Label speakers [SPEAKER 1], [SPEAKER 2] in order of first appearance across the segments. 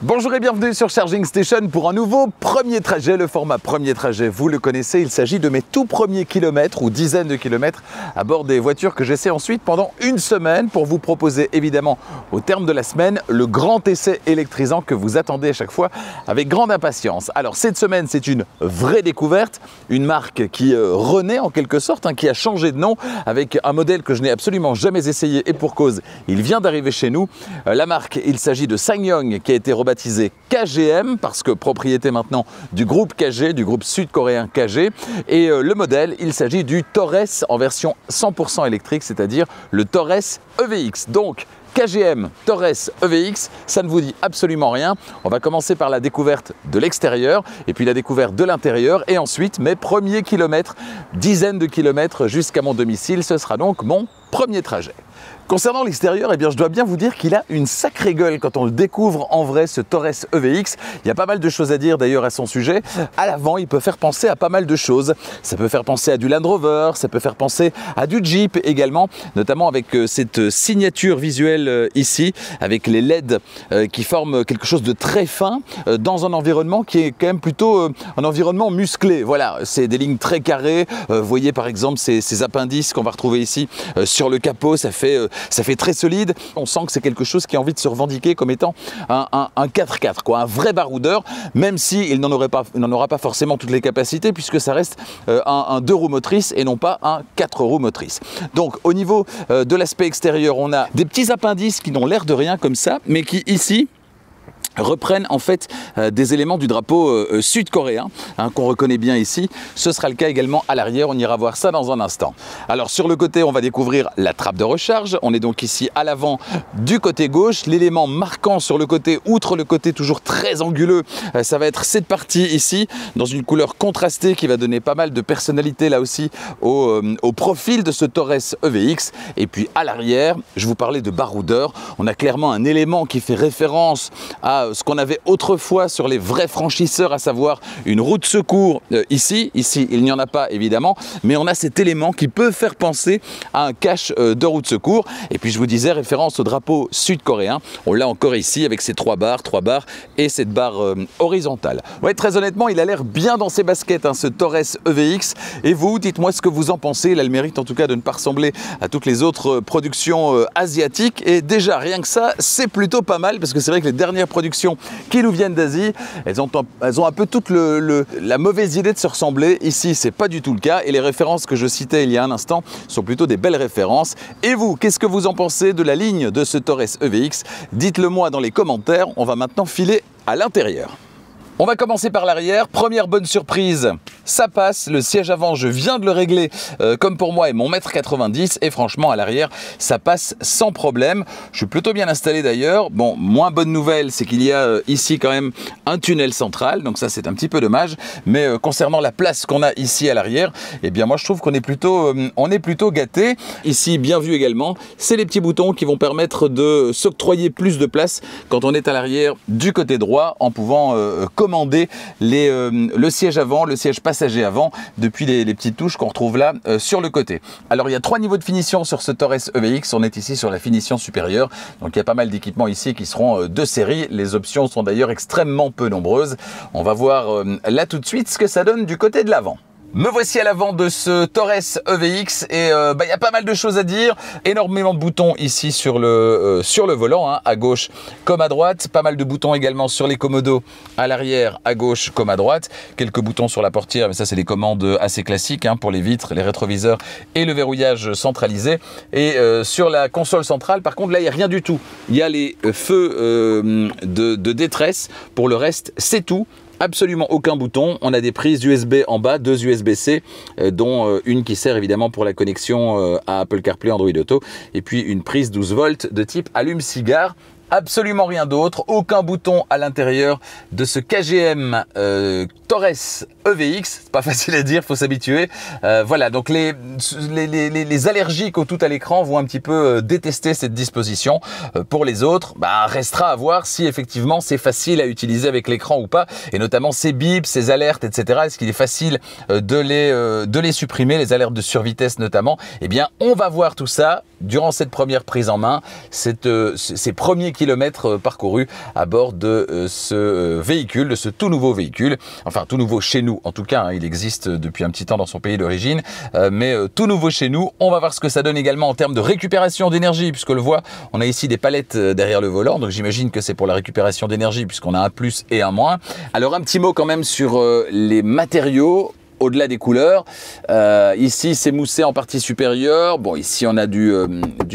[SPEAKER 1] Bonjour et bienvenue sur Charging Station pour un nouveau premier trajet. Le format premier trajet, vous le connaissez, il s'agit de mes tout premiers kilomètres ou dizaines de kilomètres à bord des voitures que j'essaie ensuite pendant une semaine pour vous proposer évidemment au terme de la semaine le grand essai électrisant que vous attendez à chaque fois avec grande impatience. Alors cette semaine c'est une vraie découverte, une marque qui renaît en quelque sorte, qui a changé de nom avec un modèle que je n'ai absolument jamais essayé et pour cause, il vient d'arriver chez nous. La marque, il s'agit de SsangYong qui a été baptisé KGM parce que propriété maintenant du groupe KG, du groupe sud-coréen KG. Et le modèle, il s'agit du Taurus en version 100% électrique, c'est-à-dire le Taurus EVX. Donc KGM Taurus EVX, ça ne vous dit absolument rien. On va commencer par la découverte de l'extérieur et puis la découverte de l'intérieur et ensuite mes premiers kilomètres, dizaines de kilomètres jusqu'à mon domicile. Ce sera donc mon premier trajet. Concernant l'extérieur, eh bien, je dois bien vous dire qu'il a une sacrée gueule quand on le découvre en vrai, ce Taurus EVX. Il y a pas mal de choses à dire d'ailleurs à son sujet. À l'avant, il peut faire penser à pas mal de choses. Ça peut faire penser à du Land Rover, ça peut faire penser à du Jeep également, notamment avec cette signature visuelle ici, avec les LED qui forment quelque chose de très fin dans un environnement qui est quand même plutôt un environnement musclé. Voilà, c'est des lignes très carrées. Vous voyez par exemple ces appendices qu'on va retrouver ici sur le capot, ça fait très solide. On sent que c'est quelque chose qui a envie de se revendiquer comme étant un 4x4, quoi, un vrai baroudeur, même s'il n'en aura pas forcément toutes les capacités, puisque ça reste un 2 roues motrices et non pas un 4 roues motrices. Donc au niveau de l'aspect extérieur, on a des petits appendices qui n'ont l'air de rien comme ça, mais qui ici reprennent en fait des éléments du drapeau sud-coréen qu'on reconnaît bien ici. Ce sera le cas également à l'arrière, on ira voir ça dans un instant. Alors sur le côté, on va découvrir la trappe de recharge. On est donc ici à l'avant du côté gauche. L'élément marquant sur le côté, outre le côté toujours très anguleux, ça va être cette partie ici, dans une couleur contrastée qui va donner pas mal de personnalité là aussi au profil de ce Taurus EVX. Et puis à l'arrière, je vous parlais de baroudeur. On a clairement un élément qui fait référence à ce qu'on avait autrefois sur les vrais franchisseurs, à savoir une roue de secours ici. Ici, il n'y en a pas évidemment, mais on a cet élément qui peut faire penser à un cache de roue de secours. Et puis je vous disais, référence au drapeau sud-coréen. On l'a encore ici avec ces trois barres et cette barre horizontale. Ouais, très honnêtement, il a l'air bien dans ses baskets, ce Taurus EVX. Et vous, dites-moi ce que vous en pensez. Il a le mérite en tout cas de ne pas ressembler à toutes les autres productions asiatiques. Et déjà, rien que ça, c'est plutôt pas mal parce que c'est vrai que les dernières productions qui nous viennent d'Asie, elles ont un peu toute la mauvaise idée de se ressembler. Ici, c'est pas du tout le cas et les références que je citais il y a un instant sont plutôt des belles références. Et vous, qu'est-ce que vous en pensez de la ligne de ce Taurus EVX? Dites-le moi dans les commentaires. On va maintenant filer à l'intérieur. On va commencer par l'arrière. Première bonne surprise, ça passe. Le siège avant, je viens de le régler comme pour moi et mon 1,90 m. Et franchement, à l'arrière, ça passe sans problème. Je suis plutôt bien installé d'ailleurs. Bon, moins bonne nouvelle, c'est qu'il y a ici quand même un tunnel central. Donc ça, c'est un petit peu dommage. Mais concernant la place qu'on a ici à l'arrière, eh bien moi, je trouve qu'on est plutôt gâté. Ici, bien vu également, c'est les petits boutons qui vont permettre de s'octroyer plus de place quand on est à l'arrière du côté droit en pouvant commander le siège avant, le siège passager avant, depuis les petites touches qu'on retrouve là sur le côté. Alors il y a 3 niveaux de finition sur ce Taurus EVX, on est ici sur la finition supérieure, donc il y a pas mal d'équipements ici qui seront de série, les options sont d'ailleurs extrêmement peu nombreuses. On va voir là tout de suite ce que ça donne du côté de l'avant. Me voici à l'avant de ce Taurus EVX et y a pas mal de choses à dire, énormément de boutons ici sur le volant, à gauche comme à droite, pas mal de boutons également sur les commodos à l'arrière, à gauche comme à droite, quelques boutons sur la portière, mais ça c'est des commandes assez classiques pour les vitres, les rétroviseurs et le verrouillage centralisé. Et sur la console centrale, par contre là il n'y a rien du tout, il y a les feux de détresse, pour le reste c'est tout. Absolument aucun bouton, on a des prises USB en bas, 2 USB-C, dont une qui sert évidemment pour la connexion à Apple CarPlay, Android Auto, et puis une prise 12 volts de type allume-cigare. Absolument rien d'autre, aucun bouton à l'intérieur de ce KGM Taurus EVX, c'est pas facile à dire, faut s'habituer. Voilà, donc les allergiques au tout à l'écran vont un petit peu détester cette disposition. Pour les autres, restera à voir si effectivement c'est facile à utiliser avec l'écran ou pas, et notamment ces bips, ces alertes, etc. Est-ce qu'il est facile de les supprimer, les alertes de survitesse notamment? Eh bien, on va voir tout ça durant cette première prise en main, ces premiers kilomètres parcourus à bord de ce véhicule, de ce tout nouveau véhicule, enfin tout nouveau chez nous en tout cas, hein, il existe depuis un petit temps dans son pays d'origine, mais tout nouveau chez nous. On va voir ce que ça donne également en termes de récupération d'énergie, puisque le voit, on a ici des palettes derrière le volant, donc j'imagine que c'est pour la récupération d'énergie puisqu'on a un plus et un moins. Alors un petit mot quand même sur les matériaux. Au-delà des couleurs, ici c'est moussé en partie supérieure. Bon, ici on a du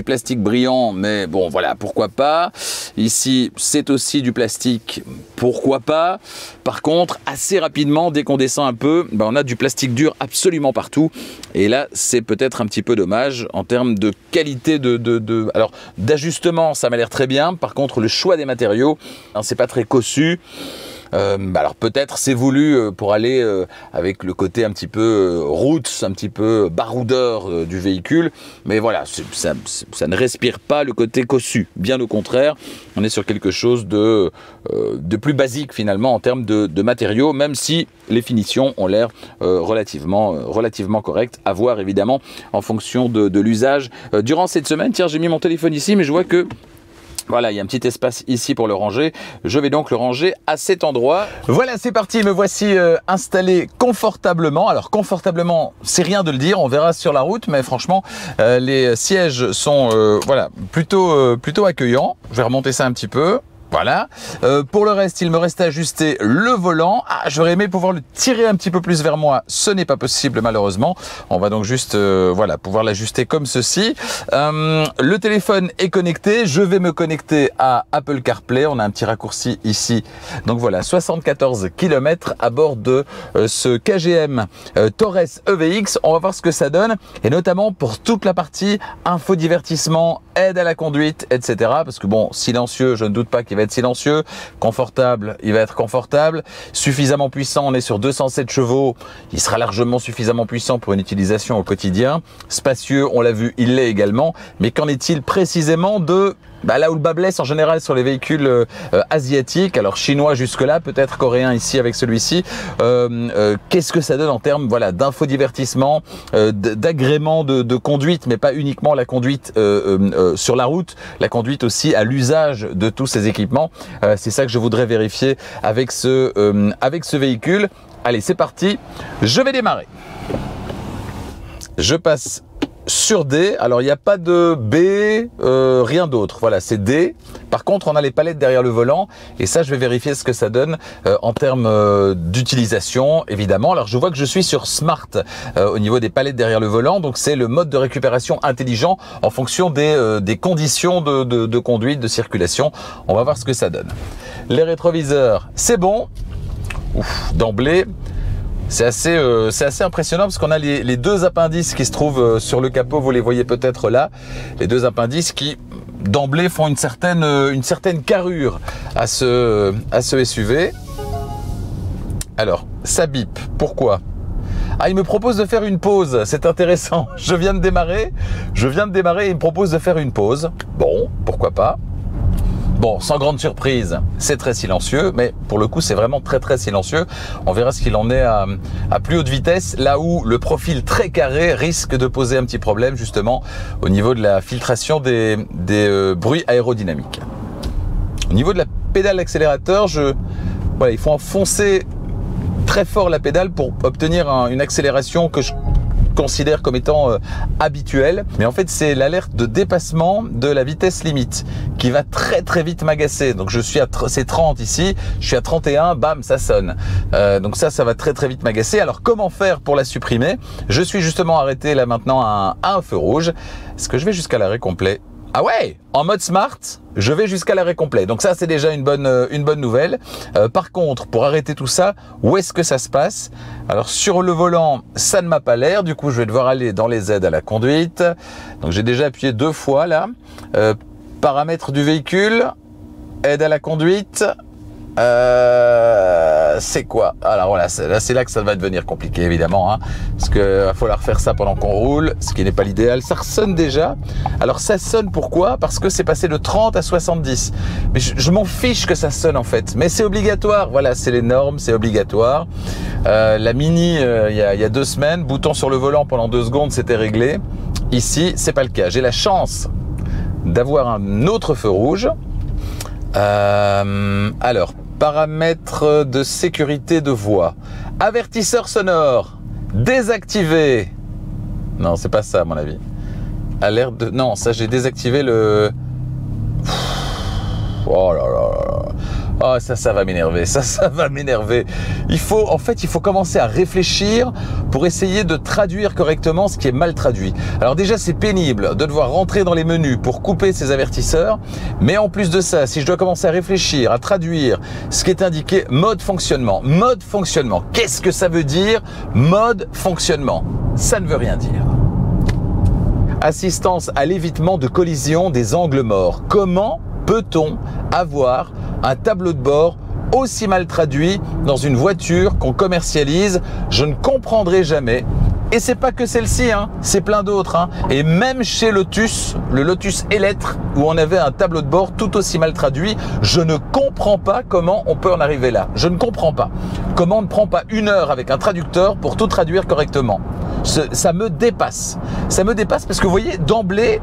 [SPEAKER 1] plastique brillant, mais bon voilà, pourquoi pas. Ici c'est aussi du plastique, pourquoi pas. Par contre, assez rapidement, dès qu'on descend un peu, on a du plastique dur absolument partout. Et là, c'est peut-être un petit peu dommage en termes de qualité alors d'ajustement, ça m'a l'air très bien. Par contre, le choix des matériaux, c'est pas très cossu. Alors peut-être c'est voulu pour aller avec le côté un petit peu roots, un petit peu baroudeur du véhicule, mais voilà, ça ne respire pas le côté cossu, bien au contraire, on est sur quelque chose de plus basique finalement en termes de matériaux, même si les finitions ont l'air relativement correctes, à voir évidemment en fonction de l'usage. Durant cette semaine, tiens, j'ai mis mon téléphone ici, mais je vois que voilà, il y a un petit espace ici pour le ranger. Je vais donc le ranger à cet endroit. Voilà, c'est parti, me voici installé confortablement. Alors confortablement, c'est rien de le dire, on verra sur la route, mais franchement, les sièges sont voilà, plutôt accueillants. Je vais remonter ça un petit peu. Voilà. Pour le reste, il me reste à ajuster le volant. Ah, j'aurais aimé pouvoir le tirer un petit peu plus vers moi. Ce n'est pas possible malheureusement. On va donc juste voilà, pouvoir l'ajuster comme ceci. Le téléphone est connecté. Je vais me connecter à Apple CarPlay. On a un petit raccourci ici. Donc voilà, 74 km à bord de ce KGM Torres EVX. On va voir ce que ça donne. Et notamment pour toute la partie infodivertissement, aide à la conduite, etc. Parce que bon, silencieux, je ne doute pas qu'il va être silencieux, confortable, il va être confortable, suffisamment puissant, on est sur 207 chevaux, il sera largement suffisamment puissant pour une utilisation au quotidien, spacieux, on l'a vu, il l'est également, mais qu'en est-il précisément de là où le bas blesse en général sur les véhicules asiatiques, alors chinois jusque-là, peut-être coréen ici avec celui-ci, qu'est-ce que ça donne en termes voilà, d'infodivertissement, d'agrément de conduite, mais pas uniquement la conduite sur la route, la conduite aussi à l'usage de tous ces équipements. C'est ça que je voudrais vérifier avec ce véhicule. Allez, c'est parti, je vais démarrer. Je passe sur D, alors il n'y a pas de B, rien d'autre, voilà c'est D. Par contre on a les palettes derrière le volant et ça je vais vérifier ce que ça donne en termes d'utilisation évidemment. Alors je vois que je suis sur Smart au niveau des palettes derrière le volant, donc c'est le mode de récupération intelligent en fonction des conditions de conduite, de circulation. On va voir ce que ça donne. Les rétroviseurs, c'est bon. D'emblée, c'est assez impressionnant parce qu'on a les deux appendices qui se trouvent sur le capot, vous les voyez peut-être là, les deux appendices qui d'emblée font une certaine carrure à ce SUV. Alors, ça bip, pourquoi ? Ah, il me propose de faire une pause, c'est intéressant, je viens de démarrer et il me propose de faire une pause. Bon, pourquoi pas ? Bon, sans grande surprise, c'est très silencieux, mais pour le coup, c'est vraiment très silencieux. On verra ce qu'il en est à plus haute vitesse, là où le profil très carré risque de poser un petit problème, justement, au niveau de la filtration des bruits aérodynamiques. Au niveau de la pédale d'accélérateur, voilà, il faut enfoncer très fort la pédale pour obtenir une accélération que je considère comme étant habituel, mais en fait c'est l'alerte de dépassement de la vitesse limite qui va très vite m'agacer. Donc je suis c'est 30 ici, je suis à 31, bam, ça sonne. Donc ça va très vite m'agacer. Alors comment faire pour la supprimer? Je suis justement arrêté là maintenant à un feu rouge. Est-ce que je vais jusqu'à l'arrêt complet? Ah ouais, en mode smart, je vais jusqu'à l'arrêt complet. Donc ça, c'est déjà une bonne nouvelle. Par contre, pour arrêter tout ça, où est-ce que ça se passe? Alors sur le volant, ça ne m'a pas l'air. Du coup, je vais devoir aller dans les aides à la conduite. Donc j'ai déjà appuyé 2 fois là. Paramètres du véhicule, aide à la conduite. C'est quoi? Alors voilà, c'est là que ça va devenir compliqué évidemment, hein, parce qu'il va falloir faire ça pendant qu'on roule, ce qui n'est pas l'idéal. Ça ressonne déjà. Alors ça sonne pourquoi? Parce que c'est passé de 30 à 70. Mais je m'en fiche que ça sonne en fait, mais c'est obligatoire. Voilà, c'est les normes, c'est obligatoire. La Mini, il y a 2 semaines, bouton sur le volant pendant 2 secondes, c'était réglé. Ici, c'est pas le cas. J'ai la chance d'avoir un autre feu rouge. Alors, paramètres de sécurité de voie. Avertisseur sonore désactivé. Non, c'est pas ça à mon avis. Alerte de... Non, ça j'ai désactivé le... Oh là là là. Oh, ça va m'énerver, ça va m'énerver. En fait, il faut commencer à réfléchir pour essayer de traduire correctement ce qui est mal traduit. Alors déjà, c'est pénible de devoir rentrer dans les menus pour couper ces avertisseurs. Mais en plus de ça, si je dois commencer à réfléchir, à traduire ce qui est indiqué, mode fonctionnement. Mode fonctionnement. Qu'est-ce que ça veut dire, mode fonctionnement? Ça ne veut rien dire. Assistance à l'évitement de collision des angles morts. Comment peut-on avoir un tableau de bord aussi mal traduit dans une voiture qu'on commercialise? Je ne comprendrai jamais. Et c'est pas que celle-ci, hein, c'est plein d'autres. Hein. Et même chez Lotus, le Lotus Elettre, où on avait un tableau de bord tout aussi mal traduit, je ne comprends pas comment on peut en arriver là. Je ne comprends pas. Comment on ne prend pas 1 heure avec un traducteur pour tout traduire correctement? Ça me dépasse. Ça me dépasse parce que vous voyez, d'emblée,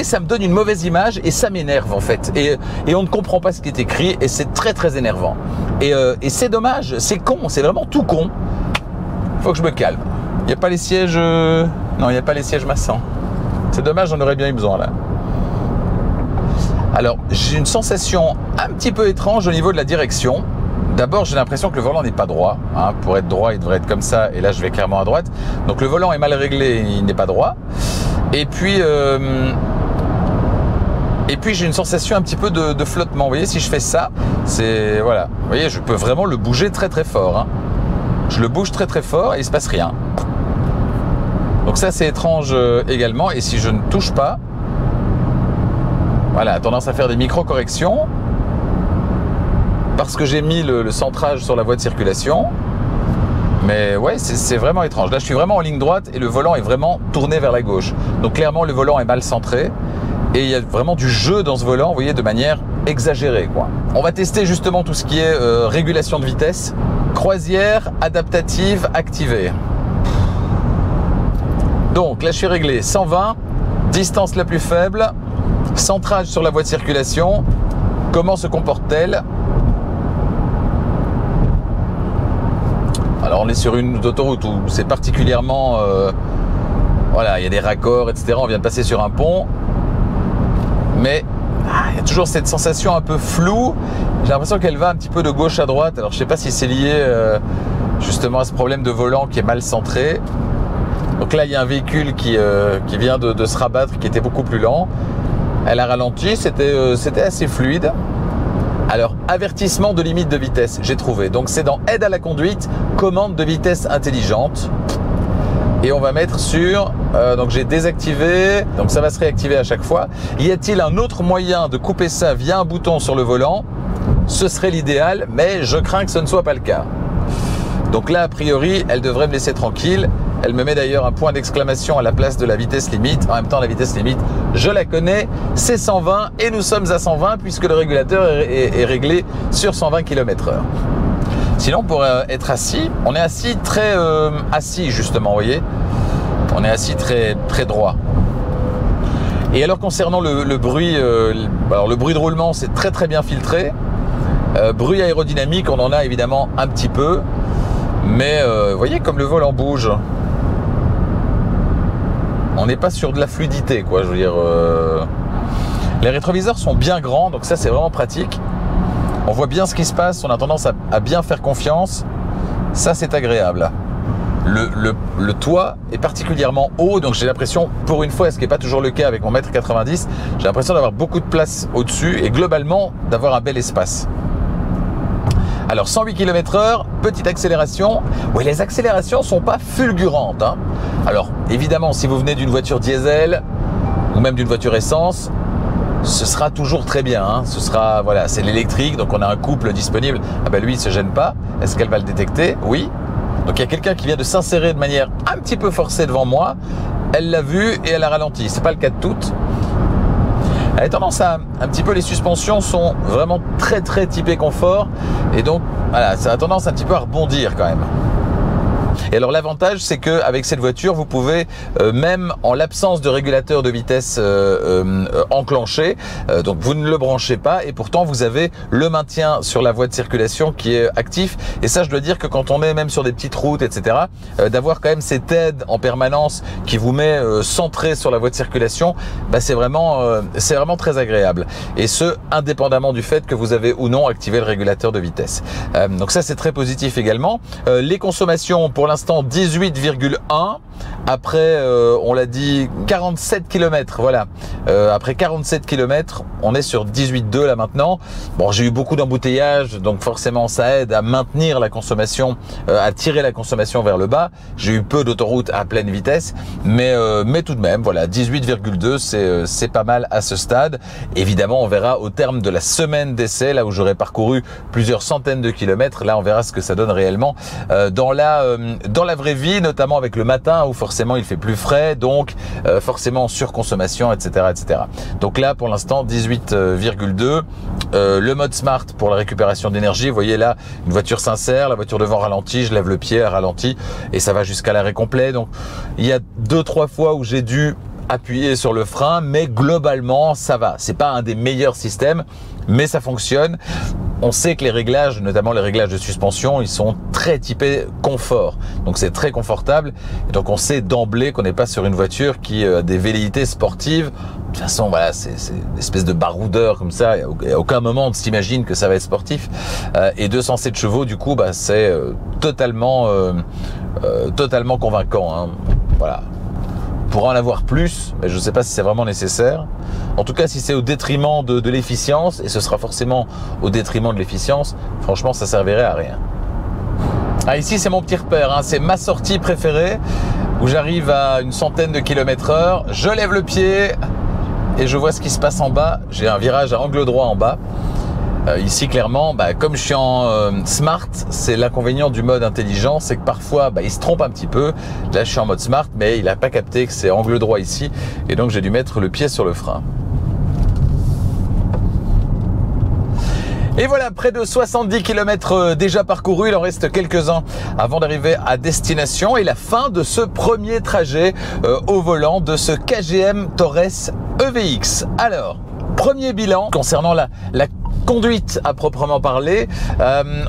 [SPEAKER 1] ça me donne une mauvaise image et ça m'énerve en fait. Et on ne comprend pas ce qui est écrit et c'est très très énervant. Et c'est dommage, c'est con, c'est vraiment tout con. Faut que je me calme. Il n'y a pas les sièges... Non, il n'y a pas les sièges massants. C'est dommage, j'en aurais bien eu besoin là. Alors, j'ai une sensation un petit peu étrange au niveau de la direction. D'abord, j'ai l'impression que le volant n'est pas droit. Hein. Pour être droit, il devrait être comme ça. Et là, je vais clairement à droite. Donc, le volant est mal réglé, il n'est pas droit. Et puis j'ai une sensation un petit peu de flottement. Vous voyez, si je fais ça, c'est... Voilà. Vous voyez, je peux vraiment le bouger très très fort. Hein. Je le bouge très très fort et il ne se passe rien. Donc ça, c'est étrange également. Et si je ne touche pas, voilà, tendance à faire des micro-corrections. Parce que j'ai mis le centrage sur la voie de circulation. Mais ouais, c'est vraiment étrange. Là, je suis vraiment en ligne droite et le volant est vraiment tourné vers la gauche. Donc clairement, le volant est mal centré. Et il y a vraiment du jeu dans ce volant, vous voyez, de manière exagérée, quoi. On va tester justement tout ce qui est régulation de vitesse. Croisière adaptative activée. Donc là, je suis réglé 120, distance la plus faible, centrage sur la voie de circulation. Comment se comporte-t-elle? Alors on est sur une autoroute où c'est particulièrement... voilà, il y a des raccords, etc. On vient de passer sur un pont. Mais il y a toujours cette sensation un peu floue. J'ai l'impression qu'elle va un petit peu de gauche à droite. Alors je ne sais pas si c'est lié justement à ce problème de volant qui est mal centré. Donc là, il y a un véhicule qui vient de se rabattre, qui était beaucoup plus lent. Elle a ralenti, c'était assez fluide. Alors, avertissement de limite de vitesse, j'ai trouvé. Donc, c'est dans aide à la conduite, commande de vitesse intelligente. Et on va mettre sur... donc, j'ai désactivé. Donc, ça va se réactiver à chaque fois. Y a-t-il un autre moyen de couper ça via un bouton sur le volant? Ce serait l'idéal, mais je crains que ce ne soit pas le cas. Donc là, a priori, elle devrait me laisser tranquille. Elle me met d'ailleurs un point d'exclamation à la place de la vitesse limite. En même temps, la vitesse limite, je la connais, c'est 120 et nous sommes à 120 puisque le régulateur est réglé sur 120 km/h. Sinon, pour être assis, on est assis très assis justement, vous voyez. On est assis très, très droit. Et alors concernant le bruit, alors le bruit de roulement, c'est très très bien filtré. Bruit aérodynamique, on en a évidemment un petit peu. Mais vous voyez comme le volant bouge. On n'est pas sur de la fluidité, quoi. Je veux dire, les rétroviseurs sont bien grands, donc ça c'est vraiment pratique. On voit bien ce qui se passe, on a tendance à bien faire confiance. Ça c'est agréable. Le toit est particulièrement haut, donc j'ai l'impression, pour une fois, ce qui n'est pas toujours le cas avec mon 1,90 m, j'ai l'impression d'avoir beaucoup de place au-dessus et globalement d'avoir un bel espace. Alors 108 km/h, petite accélération. Oui, les accélérations sont pas fulgurantes. Hein. Alors évidemment, si vous venez d'une voiture diesel ou même d'une voiture essence, ce sera toujours très bien. Hein. Ce sera, voilà, c'est l'électrique, donc on a un couple disponible. Ah ben lui, il se gêne pas. Est-ce qu'elle va le détecter? Oui. Donc il y a quelqu'un qui vient de s'insérer de manière un petit peu forcée devant moi. Elle l'a vu et elle a ralenti. C'est pas le cas de toutes. Elle a tendance à un petit peu, les suspensions sont vraiment très très typées confort et donc voilà, ça a tendance un petit peu à rebondir quand même. Et alors l'avantage, c'est que avec cette voiture, vous pouvez même en l'absence de régulateur de vitesse enclenché, donc vous ne le branchez pas et pourtant vous avez le maintien sur la voie de circulation qui est actif. Et ça, je dois dire que quand on est même sur des petites routes, etc., d'avoir quand même cette aide en permanence qui vous met centré sur la voie de circulation, bah, c'est vraiment très agréable. Et ce, indépendamment du fait que vous avez ou non activé le régulateur de vitesse. Donc ça, c'est très positif également. Les consommations, pour l'instant, 18,1. Après, on l'a dit, 47 km, voilà. Après 47 km, on est sur 18,2 là maintenant. Bon, j'ai eu beaucoup d'embouteillages, donc forcément ça aide à maintenir la consommation, à tirer la consommation vers le bas. J'ai eu peu d'autoroutes à pleine vitesse, mais tout de même, voilà, 18,2, c'est pas mal à ce stade. Évidemment, on verra au terme de la semaine d'essai, là où j'aurai parcouru plusieurs centaines de kilomètres. Là, on verra ce que ça donne réellement dans la vraie vie, notamment avec le matin où forcément il fait plus frais, donc forcément surconsommation, etc., etc. Donc là, pour l'instant, 18,2. Le mode Smart pour la récupération d'énergie. Vous voyez là, une voiture s'insère, la voiture devant ralentit, je lève le pied, elle ralentit et ça va jusqu'à l'arrêt complet. Donc il y a 2-3 fois où j'ai dû appuyer sur le frein, mais globalement ça va. C'est pas un des meilleurs systèmes, mais ça fonctionne. On sait que les réglages, notamment les réglages de suspension, ils sont très typés confort. Donc c'est très confortable. Et donc on sait d'emblée qu'on n'est pas sur une voiture qui a des velléités sportives. De toute façon, voilà, c'est une espèce de baroudeur comme ça. Il n'y a aucun moment on s'imagine que ça va être sportif. Et 207 chevaux, du coup, bah, c'est totalement convaincant, hein. Voilà. Pour en avoir plus, mais je ne sais pas si c'est vraiment nécessaire. En tout cas, si c'est au détriment de l'efficience, et ce sera forcément au détriment de l'efficience, franchement, ça servirait à rien. Ah, ici, c'est mon petit repère, hein. C'est ma sortie préférée, où j'arrive à une centaine de km/h, je lève le pied et je vois ce qui se passe en bas. J'ai un virage à angle droit en bas. Ici, clairement, bah, comme je suis en Smart, c'est l'inconvénient du mode intelligent, c'est que parfois, bah, il se trompe un petit peu. Là, je suis en mode Smart, mais il n'a pas capté que c'est angle droit ici, et donc j'ai dû mettre le pied sur le frein. Et voilà, près de 70 km déjà parcourus, il en reste quelques-uns avant d'arriver à destination et la fin de ce premier trajet au volant de ce KGM Torres EVX. Alors, premier bilan concernant la conduite à proprement parler,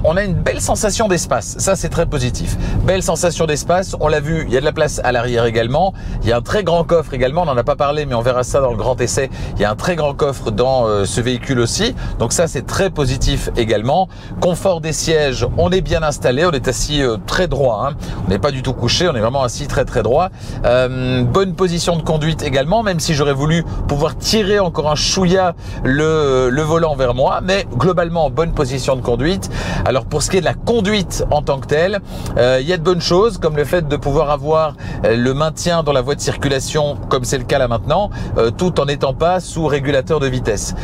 [SPEAKER 1] on a une belle sensation d'espace, ça c'est très positif. Belle sensation d'espace, on l'a vu, il y a de la place à l'arrière également, il y a un très grand coffre également, on n'en a pas parlé mais on verra ça dans le grand essai, il y a un très grand coffre dans ce véhicule aussi, donc ça c'est très positif également. Confort des sièges, on est bien installé, on est assis très droit, hein. On n'est pas du tout couché, on est vraiment assis très droit. Bonne position de conduite également, même si j'aurais voulu pouvoir tirer encore un chouïa le volant vers moi, mais globalement bonne position de conduite. Alors pour ce qui est de la conduite en tant que telle, il y a de bonnes choses comme le fait de pouvoir avoir le maintien dans la voie de circulation comme c'est le cas là maintenant, tout en n'étant pas sous régulateur de vitesse.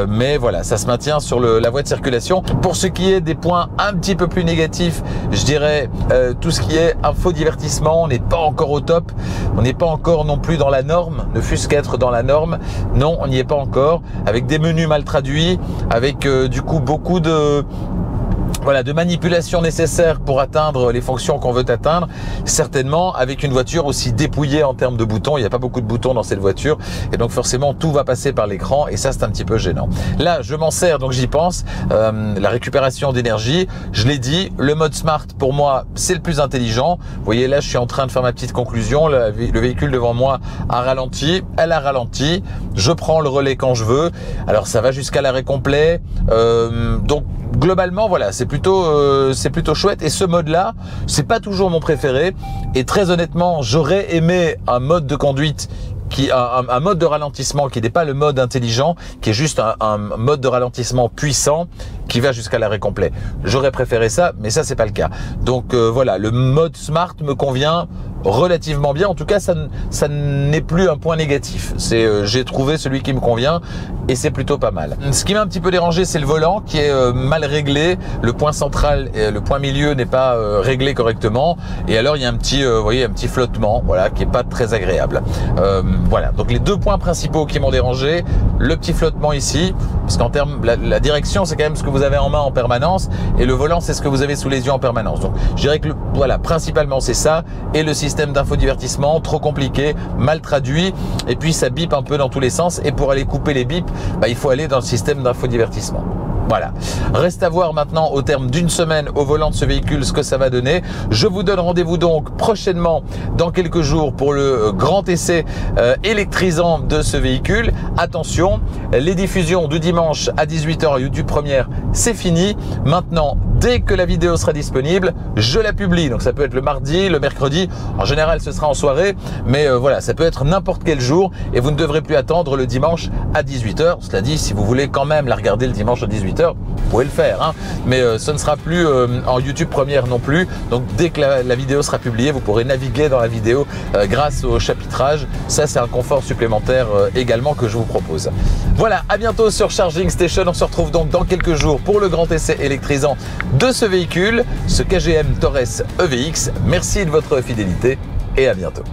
[SPEAKER 1] Mais voilà, ça se maintient sur la voie de circulation. Pour ce qui est des points un petit peu plus négatifs, je dirais tout ce qui est infodivertissement, on n'est pas encore au top, on n'est pas encore non plus dans la norme, ne fût-ce qu'être dans la norme, non, on n'y est pas encore, avec des menus mal traduits, avec du coup beaucoup de manipulation nécessaire pour atteindre les fonctions qu'on veut atteindre, certainement avec une voiture aussi dépouillée en termes de boutons. Il n'y a pas beaucoup de boutons dans cette voiture et donc forcément tout va passer par l'écran et ça c'est un petit peu gênant. Là je m'en sers donc j'y pense, la récupération d'énergie, je l'ai dit, le mode Smart pour moi c'est le plus intelligent. Vous voyez là je suis en train de faire ma petite conclusion, le véhicule devant moi a ralenti, elle a ralenti, je prends le relais quand je veux, alors ça va jusqu'à l'arrêt complet, donc globalement voilà c'est plutôt chouette et ce mode là c'est pas toujours mon préféré et très honnêtement j'aurais aimé un mode de conduite un mode de ralentissement qui n'est pas le mode intelligent, qui est juste un mode de ralentissement puissant qui va jusqu'à l'arrêt complet. J'aurais préféré ça, mais ça c'est pas le cas. Donc voilà, le mode Smart me convient relativement bien. En tout cas, ça n'est plus un point négatif. J'ai trouvé celui qui me convient et c'est plutôt pas mal. Ce qui m'a un petit peu dérangé, c'est le volant qui est mal réglé. Le point central et le point milieu n'est pas réglé correctement. Et alors, il y a un petit, vous voyez, un petit flottement, voilà, qui est pas très agréable. Voilà. Donc, les deux points principaux qui m'ont dérangé, le petit flottement ici, parce qu'en termes, la direction, c'est quand même ce que vous avez en main en permanence, et le volant, c'est ce que vous avez sous les yeux en permanence. Donc, je dirais que voilà, principalement c'est ça, et le système d'infodivertissement, trop compliqué, mal traduit, et puis ça bip un peu dans tous les sens, et pour aller couper les bips, il faut aller dans le système d'infodivertissement. Voilà. Reste à voir maintenant au terme d'une semaine au volant de ce véhicule ce que ça va donner. Je vous donne rendez-vous donc prochainement dans quelques jours pour le grand essai électrisant de ce véhicule. Attention, les diffusions du dimanche à 18 h YouTube Première, c'est fini. Maintenant, dès que la vidéo sera disponible, je la publie. Donc ça peut être le mardi, le mercredi. En général, ce sera en soirée. Mais voilà, ça peut être n'importe quel jour et vous ne devrez plus attendre le dimanche à 18 h. Cela dit, si vous voulez quand même la regarder le dimanche à 18 h, vous pouvez le faire, hein. Mais ce ne sera plus en YouTube Première non plus. Donc dès que la vidéo sera publiée, vous pourrez naviguer dans la vidéo grâce au chapitrage. Ça, c'est un confort supplémentaire également que je vous propose. Voilà, à bientôt sur Charging Station. On se retrouve donc dans quelques jours pour le grand essai électrisant de ce véhicule, ce KGM Torres EVX. Merci de votre fidélité et à bientôt.